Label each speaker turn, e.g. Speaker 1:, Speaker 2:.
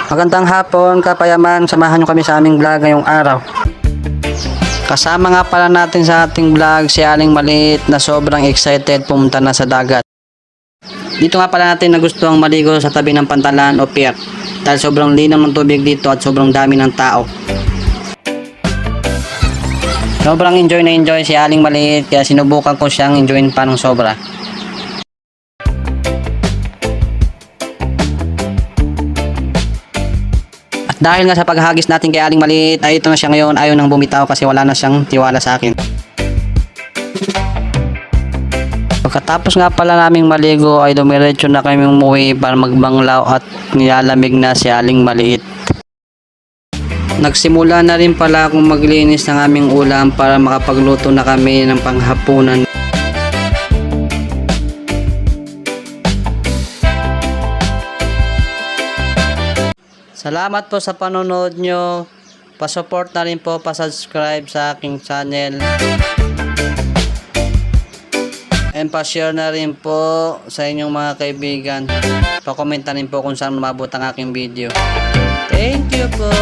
Speaker 1: Magandang hapon, kapayaman. Samahan nyo kami sa aming vlog ngayong araw. Kasama nga pala natin sa ating vlog si Aling Maliit na sobrang excited pumunta na sa dagat. Dito nga pala natin na gustuang maligo sa tabi ng pantalan o pier dahil sobrang linaw ng tubig dito at sobrang dami ng tao. Sobrang enjoy si Aling Maliit kaya sinubukan ko siyang enjoyin pa ng sobra. Dahil nga sa paghagis natin kay Aling Maliit ay ito na siya ngayon, ayaw nang bumitaw kasi wala na siyang tiwala sa akin. Pagkatapos nga pala naming maligo ay dumiretso na kami umuwi para magbanglaw at nilalamig na si Aling Maliit. Nagsimula na rin pala akong maglinis ng aming ulam para makapagluto na kami ng panghapunan. Salamat po sa panonood nyo. Pa-support na rin po, pa-subscribe sa aking channel. And pa-share na rin po sa inyong mga kaibigan. Pa-comment na rin po kung saan umabot ang aking video. Thank you po.